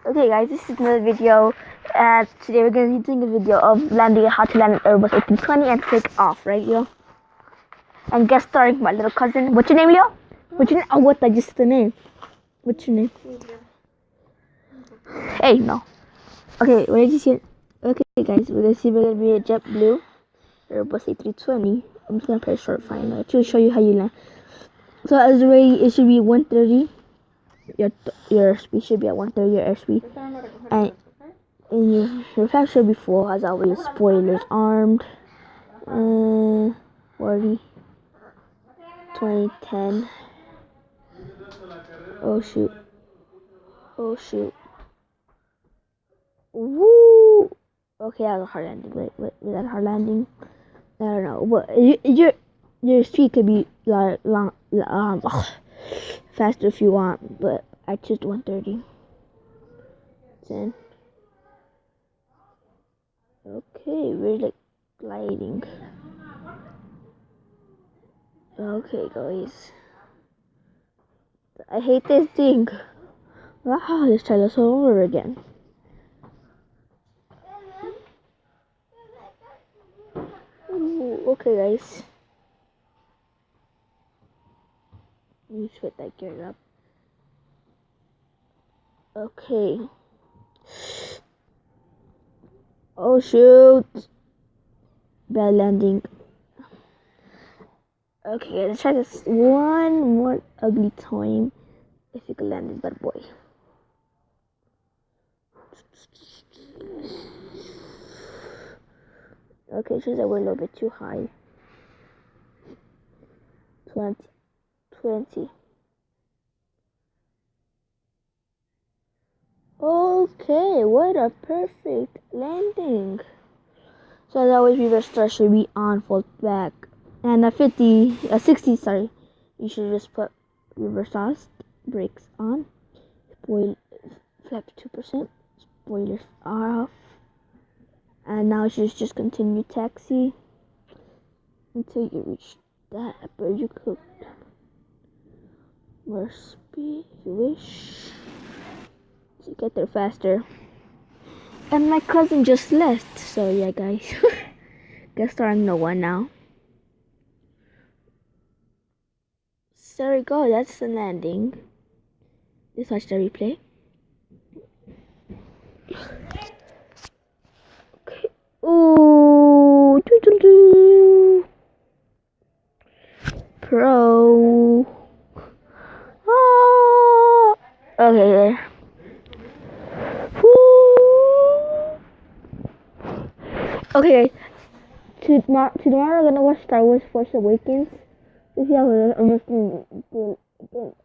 Okay guys, this is another video. Today we're going to be doing a video of how to land an airbus a320 and take off, right Leo? And guest starring my little cousin. What's your name, Leo? What's your name? Oh, what? I just the name. What's your name? Hey, no. Okay, what did you see? Okay guys, we're going to be a JetBlue airbus a320. I'm just going to play a short final to show you how you land. So as already, it should be 130. Your airspeed should be at 130. Your airspeed, and your flag should be full as always. Spoilers armed. 40, 20, 10. Oh shoot! Oh shoot! Woo! Okay, that was a hard landing. Wait, was that a hard landing? I don't know. But your speed could be faster if you want, but I choose 130. 10. Okay, we're like gliding. Okay, guys. I hate this thing. Wow, let's try this all over again. Ooh, okay, guys. Let me put that gear up. Okay. Oh shoot! Bad landing. Okay, let's try this one more ugly time. If you can land this bad boy. Okay, it shows that we're a little bit too high. 20. Okay, what a perfect landing. So as always, reverse thrust should be on, fold back. And at 60, sorry, you should just put reverse thrust, brakes on, flap 2%, spoilers off. And now you should just continue taxi until you reach that where you could. More speed if you wish to get there faster. And my cousin just left, so yeah guys. Guess starring no one now. So there we go, that's the landing. Let's watch the replay. Okay. Ooh, Pro. Oh. Okay, there. Okay, tomorrow I'm gonna watch Star Wars Force Awakens. If you have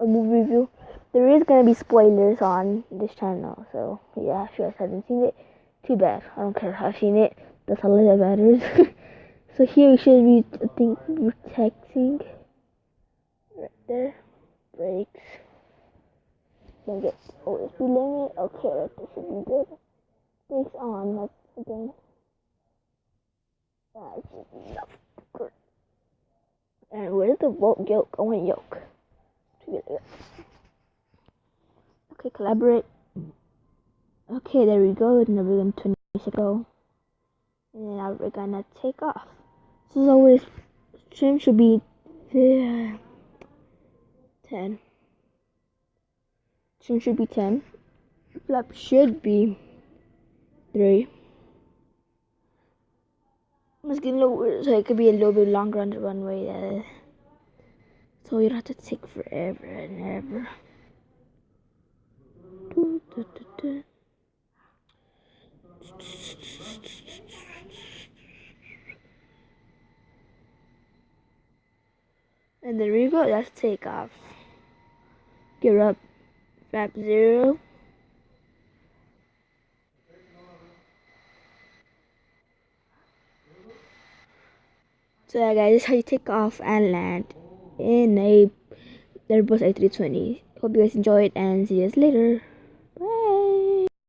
a movie review, there is gonna be spoilers on this channel. So yeah, if you guys haven't seen it, too bad. I don't care if I've seen it. That's all that matters. So here we should be, I think, protecting right there. Brakes. Don't get over speed limit. Okay, that should be good. Brakes on. That's again. Good. And where's the yoke? I want yoke. Okay, collaborate. Okay, there we go. Now we're going to 20 ago. And now we're gonna take off. So as always, trim should be 10. Trim should be 10. Flap should be 3. It's getting lower, so it could be a little bit longer on the runway. So you don't have to take forever and ever. And there we go, that's takeoff. Gear up, flap 0. So yeah guys, this is how you take off and land in a airbus a320. Hope you guys enjoyed and see you guys later.